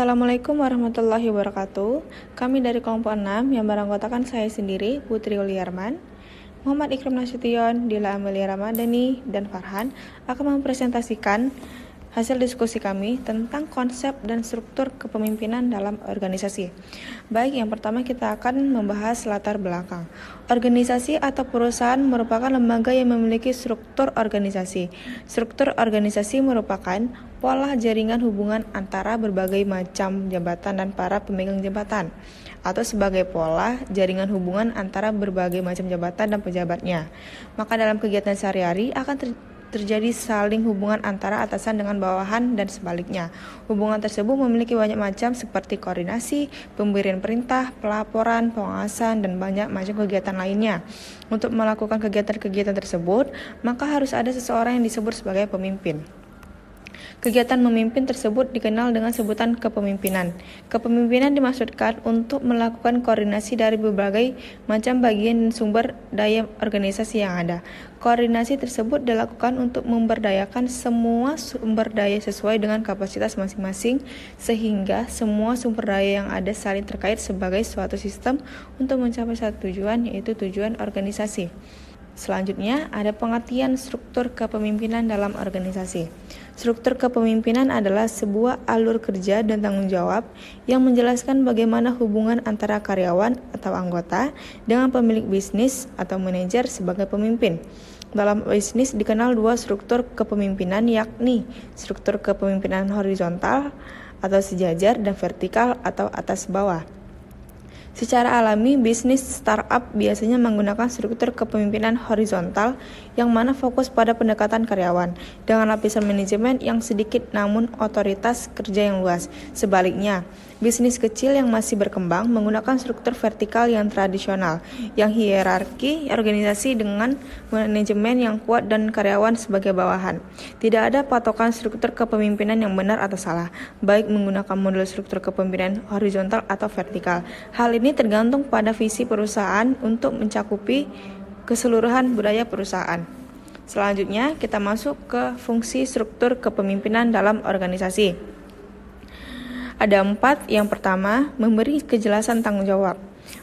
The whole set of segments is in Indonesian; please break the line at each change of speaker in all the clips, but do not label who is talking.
Assalamualaikum warahmatullahi wabarakatuh. Kami dari kelompok 6 yang beranggotakan saya sendiri, Putri Uliarman, Muhammad Ikram Nasution, Dila Amelia Ramadhani, dan Farhan akan mempresentasikan hasil diskusi kami tentang konsep dan struktur kepemimpinan dalam organisasi. Baik, yang pertama kita akan membahas latar belakang. Organisasi atau perusahaan merupakan lembaga yang memiliki struktur organisasi. Struktur organisasi merupakan pola jaringan hubungan antara berbagai macam jabatan dan para pemegang jabatan, atau sebagai pola jaringan hubungan antara berbagai macam jabatan dan pejabatnya. Maka dalam kegiatan sehari-hari akan terjadi saling hubungan antara atasan dengan bawahan dan sebaliknya. Hubungan tersebut memiliki banyak macam seperti koordinasi, pemberian perintah, pelaporan, pengawasan, dan banyak macam kegiatan lainnya. Untuk melakukan kegiatan-kegiatan tersebut, maka harus ada seseorang yang disebut sebagai pemimpin. Kegiatan memimpin tersebut dikenal dengan sebutan kepemimpinan. Kepemimpinan dimaksudkan untuk melakukan koordinasi dari berbagai macam bagian dan sumber daya organisasi yang ada. Koordinasi tersebut dilakukan untuk memberdayakan semua sumber daya sesuai dengan kapasitas masing-masing, sehingga semua sumber daya yang ada saling terkait sebagai suatu sistem untuk mencapai satu tujuan, yaitu tujuan organisasi. Selanjutnya, ada pengertian struktur kepemimpinan dalam organisasi. Struktur kepemimpinan adalah sebuah alur kerja dan tanggung jawab yang menjelaskan bagaimana hubungan antara karyawan atau anggota dengan pemilik bisnis atau manajer sebagai pemimpin. Dalam bisnis dikenal dua struktur kepemimpinan, yakni struktur kepemimpinan horizontal atau sejajar dan vertikal atau atas bawah. Secara alami, bisnis startup biasanya menggunakan struktur kepemimpinan horizontal yang mana fokus pada pendekatan karyawan dengan lapisan manajemen yang sedikit namun otoritas kerja yang luas. Sebaliknya, bisnis kecil yang masih berkembang menggunakan struktur vertikal yang tradisional, yang hierarki organisasi dengan manajemen yang kuat dan karyawan sebagai bawahan. Tidak ada patokan struktur kepemimpinan yang benar atau salah, baik menggunakan model struktur kepemimpinan horizontal atau vertikal. Hal ini tergantung pada visi perusahaan untuk mencakupi keseluruhan budaya perusahaan. Selanjutnya, kita masuk ke fungsi struktur kepemimpinan dalam organisasi. Ada 4. Yang pertama, memberi kejelasan tanggung jawab.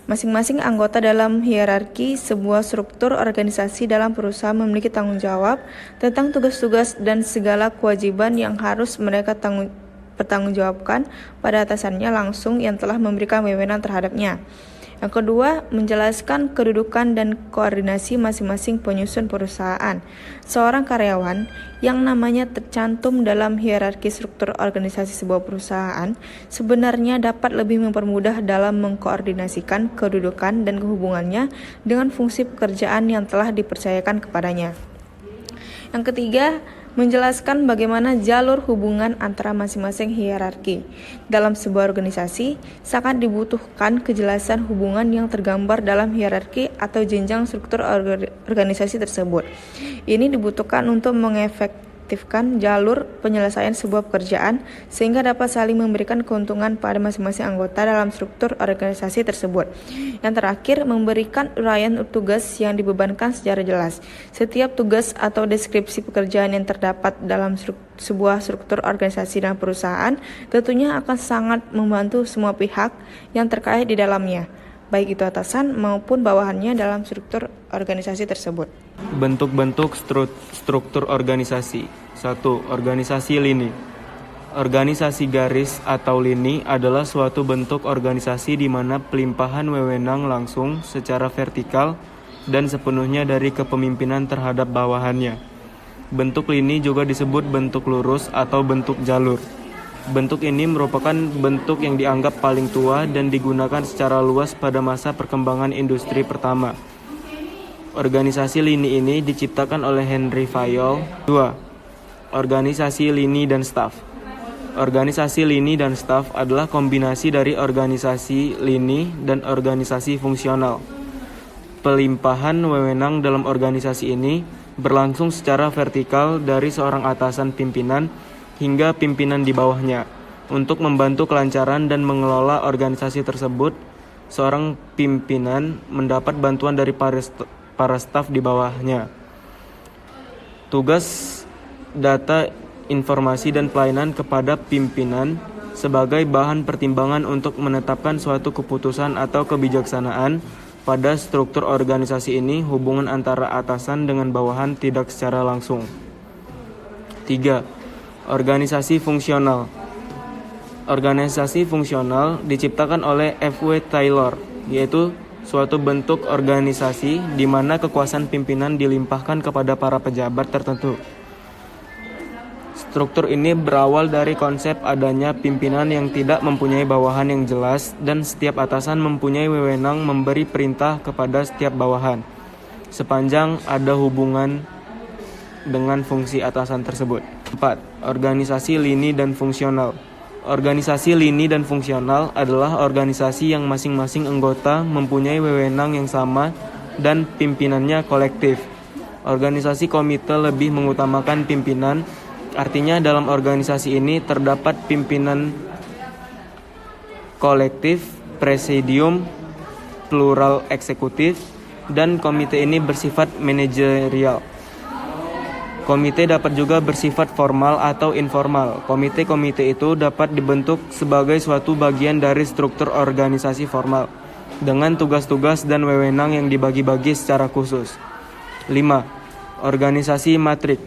Masing-masing anggota dalam hierarki sebuah struktur organisasi dalam perusahaan memiliki tanggung jawab tentang tugas-tugas dan segala kewajiban yang harus mereka pertanggungjawabkan pada atasannya langsung yang telah memberikan wewenang terhadapnya. Yang kedua, menjelaskan kedudukan dan koordinasi masing-masing penyusun perusahaan. Seorang karyawan yang namanya tercantum dalam hierarki struktur organisasi sebuah perusahaan sebenarnya dapat lebih mempermudah dalam mengkoordinasikan kedudukan dan hubungannya dengan fungsi pekerjaan yang telah dipercayakan kepadanya. Yang ketiga, menjelaskan bagaimana jalur hubungan antara masing-masing hierarki. Dalam sebuah organisasi, sangat dibutuhkan kejelasan hubungan yang tergambar dalam hierarki atau jenjang struktur organisasi tersebut. Ini dibutuhkan untuk mengefektifkan jalur penyelesaian sebuah pekerjaan sehingga dapat saling memberikan keuntungan pada masing-masing anggota dalam struktur organisasi tersebut. Yang terakhir, memberikan uraian tugas yang dibebankan secara jelas. Setiap tugas atau deskripsi pekerjaan yang terdapat dalam sebuah struktur organisasi dan perusahaan tentunya akan sangat membantu semua pihak yang terkait di dalamnya, baik itu atasan maupun bawahannya dalam struktur organisasi tersebut.
Bentuk-bentuk struktur organisasi. 1. Organisasi lini. Organisasi garis atau lini adalah suatu bentuk organisasi di mana pelimpahan wewenang langsung secara vertikal dan sepenuhnya dari kepemimpinan terhadap bawahannya. Bentuk lini juga disebut bentuk lurus atau bentuk jalur. Bentuk ini merupakan bentuk yang dianggap paling tua dan digunakan secara luas pada masa perkembangan industri pertama. Organisasi lini ini diciptakan oleh Henry Fayol. 2. Organisasi lini dan staf. Organisasi lini dan staf adalah kombinasi dari organisasi lini dan organisasi fungsional. Pelimpahan wewenang dalam organisasi ini berlangsung secara vertikal dari seorang atasan pimpinan hingga pimpinan di bawahnya. Untuk membantu kelancaran dan mengelola organisasi tersebut, seorang pimpinan mendapat bantuan dari para staf di bawahnya. Tugas data informasi dan pelayanan kepada pimpinan sebagai bahan pertimbangan untuk menetapkan suatu keputusan atau kebijaksanaan. Pada struktur organisasi ini, hubungan antara atasan dengan bawahan tidak secara langsung. 3. Organisasi fungsional. Organisasi fungsional diciptakan oleh F.W. Taylor, yaitu suatu bentuk organisasi di mana kekuasaan pimpinan dilimpahkan kepada para pejabat tertentu. Struktur ini berawal dari konsep adanya pimpinan yang tidak mempunyai bawahan yang jelas dan setiap atasan mempunyai wewenang memberi perintah kepada setiap bawahan, sepanjang ada hubungan dengan fungsi atasan tersebut. 4. Organisasi lini dan fungsional. Organisasi lini dan fungsional adalah organisasi yang masing-masing anggota mempunyai wewenang yang sama dan pimpinannya kolektif. Organisasi komite lebih mengutamakan pimpinan. Artinya dalam organisasi ini terdapat pimpinan kolektif, presidium, plural eksekutif, dan komite ini bersifat manajerial. Komite dapat juga bersifat formal atau informal. Komite-komite itu dapat dibentuk sebagai suatu bagian dari struktur organisasi formal, dengan tugas-tugas dan wewenang yang dibagi-bagi secara khusus. 5. Organisasi matrik.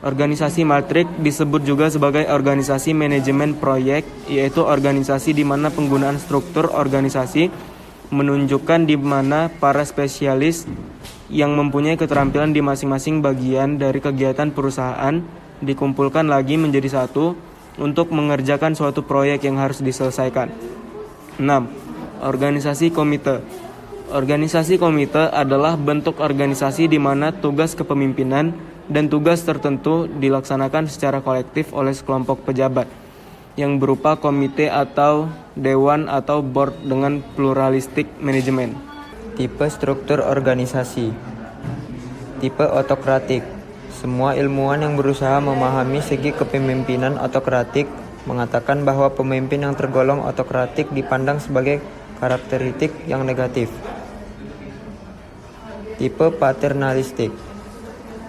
Organisasi matrik disebut juga sebagai organisasi manajemen proyek, yaitu organisasi di mana penggunaan struktur organisasi menunjukkan di mana para spesialis yang mempunyai keterampilan di masing-masing bagian dari kegiatan perusahaan dikumpulkan lagi menjadi satu untuk mengerjakan suatu proyek yang harus diselesaikan. 6. Organisasi komite. Organisasi komite adalah bentuk organisasi di mana tugas kepemimpinan dan tugas tertentu dilaksanakan secara kolektif oleh sekelompok pejabat yang berupa komite atau dewan atau board dengan pluralistik manajemen.
Tipe struktur organisasi. Tipe otokratik. Semua ilmuwan yang berusaha memahami segi kepemimpinan otokratik mengatakan bahwa pemimpin yang tergolong otokratik dipandang sebagai karakteristik yang negatif. Tipe paternalistik.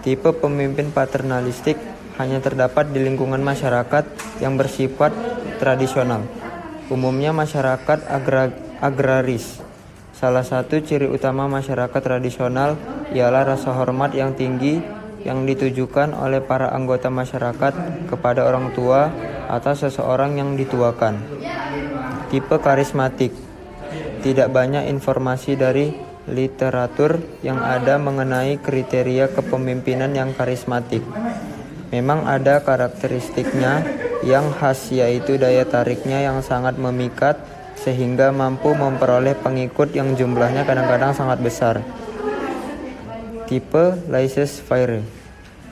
Tipe pemimpin paternalistik hanya terdapat di lingkungan masyarakat yang bersifat tradisional. Umumnya masyarakat agraris. Salah satu ciri utama masyarakat tradisional ialah rasa hormat yang tinggi yang ditujukan oleh para anggota masyarakat kepada orang tua atau seseorang yang dituakan. Tipe karismatik. Tidak banyak informasi dari literatur yang ada mengenai kriteria kepemimpinan yang karismatik. Memang ada karakteristiknya yang khas, yaitu daya tariknya yang sangat memikat sehingga mampu memperoleh pengikut yang jumlahnya kadang-kadang sangat besar. Tipe laissez-faire.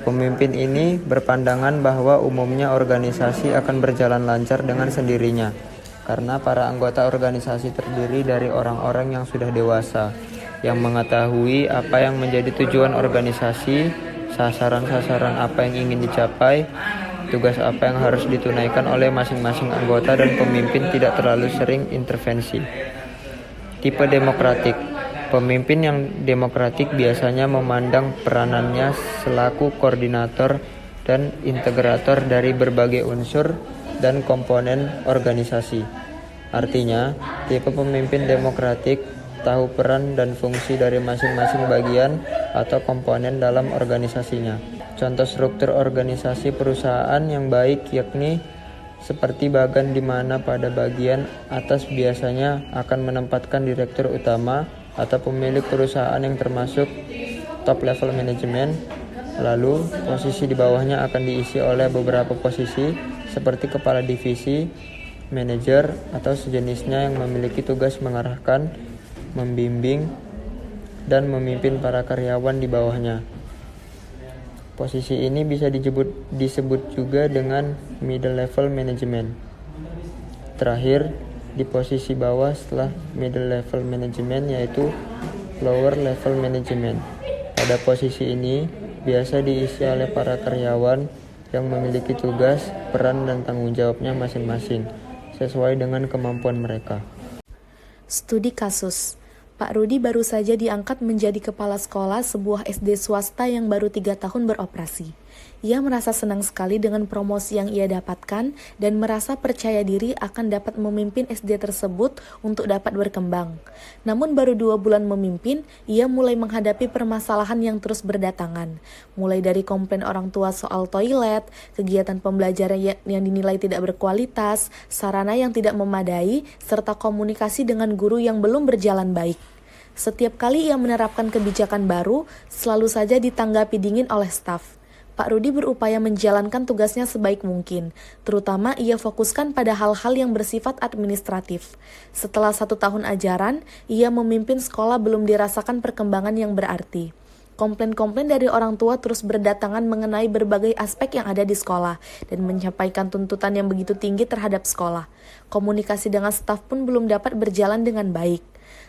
Pemimpin ini berpandangan bahwa umumnya organisasi akan berjalan lancar dengan sendirinya karena para anggota organisasi terdiri dari orang-orang yang sudah dewasa, yang mengetahui apa yang menjadi tujuan organisasi, sasaran-sasaran apa yang ingin dicapai, tugas apa yang harus ditunaikan oleh masing-masing anggota, dan pemimpin tidak terlalu sering intervensi. Tipe demokratik. Pemimpin yang demokratik biasanya memandang peranannya selaku koordinator dan integrator dari berbagai unsur dan komponen organisasi. Artinya, tipe pemimpin demokratik tahu peran dan fungsi dari masing-masing bagian atau komponen dalam organisasinya. Contoh struktur organisasi perusahaan yang baik yakni seperti bagan di mana pada bagian atas biasanya akan menempatkan direktur utama atau pemilik perusahaan yang termasuk top level manajemen. Lalu posisi di bawahnya akan diisi oleh beberapa posisi seperti kepala divisi, manajer atau sejenisnya yang memiliki tugas mengarahkan, membimbing, dan memimpin para karyawan di bawahnya. Posisi ini bisa disebut juga dengan middle level management. Terakhir, di posisi bawah setelah middle level management yaitu lower level management. Pada posisi ini biasa diisi oleh para karyawan yang memiliki tugas, peran, dan tanggung jawabnya masing-masing sesuai dengan kemampuan mereka.
Studi kasus. Pak Rudi baru saja diangkat menjadi kepala sekolah sebuah SD swasta yang baru 3 tahun beroperasi. Ia merasa senang sekali dengan promosi yang ia dapatkan dan merasa percaya diri akan dapat memimpin SD tersebut untuk dapat berkembang. Namun baru 2 bulan memimpin, ia mulai menghadapi permasalahan yang terus berdatangan. Mulai dari komplain orang tua soal toilet, kegiatan pembelajaran yang dinilai tidak berkualitas, sarana yang tidak memadai, serta komunikasi dengan guru yang belum berjalan baik. Setiap kali ia menerapkan kebijakan baru, selalu saja ditanggapi dingin oleh staf. Pak Rudi berupaya menjalankan tugasnya sebaik mungkin, terutama ia fokuskan pada hal-hal yang bersifat administratif. Setelah 1 tahun ajaran, ia memimpin sekolah belum dirasakan perkembangan yang berarti. Komplain-komplain dari orang tua terus berdatangan mengenai berbagai aspek yang ada di sekolah dan menyampaikan tuntutan yang begitu tinggi terhadap sekolah. Komunikasi dengan staf pun belum dapat berjalan dengan baik.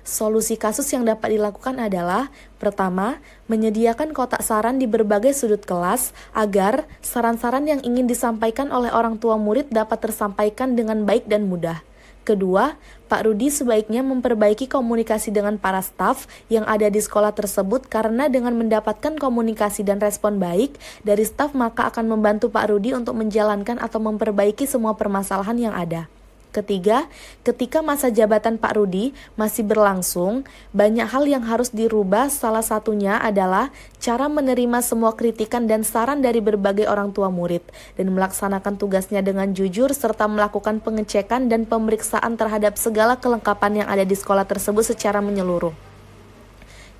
Solusi kasus yang dapat dilakukan adalah, pertama, menyediakan kotak saran di berbagai sudut kelas agar saran-saran yang ingin disampaikan oleh orang tua murid dapat tersampaikan dengan baik dan mudah. Kedua, Pak Rudi sebaiknya memperbaiki komunikasi dengan para staf yang ada di sekolah tersebut karena dengan mendapatkan komunikasi dan respon baik dari staf maka akan membantu Pak Rudi untuk menjalankan atau memperbaiki semua permasalahan yang ada. Ketiga, ketika masa jabatan Pak Rudi masih berlangsung, banyak hal yang harus dirubah, salah satunya adalah cara menerima semua kritikan dan saran dari berbagai orang tua murid, dan melaksanakan tugasnya dengan jujur serta melakukan pengecekan dan pemeriksaan terhadap segala kelengkapan yang ada di sekolah tersebut secara menyeluruh.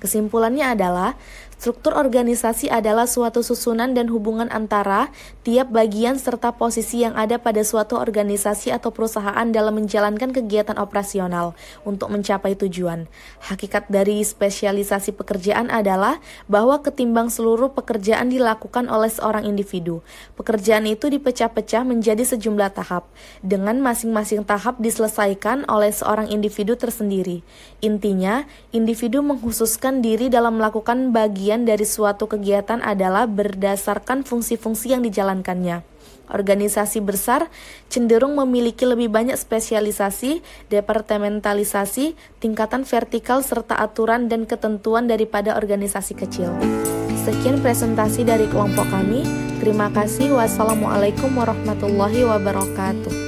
Kesimpulannya adalah, struktur organisasi adalah suatu susunan dan hubungan antara tiap bagian serta posisi yang ada pada suatu organisasi atau perusahaan dalam menjalankan kegiatan operasional untuk mencapai tujuan. Hakikat dari spesialisasi pekerjaan adalah bahwa ketimbang seluruh pekerjaan dilakukan oleh seorang individu, pekerjaan itu dipecah-pecah menjadi sejumlah tahap, dengan masing-masing tahap diselesaikan oleh seorang individu tersendiri. Intinya, individu mengkhususkan diri dalam melakukan bagian dari suatu kegiatan adalah berdasarkan fungsi-fungsi yang dijalankannya. Organisasi besar cenderung memiliki lebih banyak spesialisasi, departementalisasi, tingkatan vertikal serta aturan dan ketentuan daripada organisasi kecil. Sekian presentasi dari kelompok kami. Terima kasih. Wassalamualaikum warahmatullahi wabarakatuh.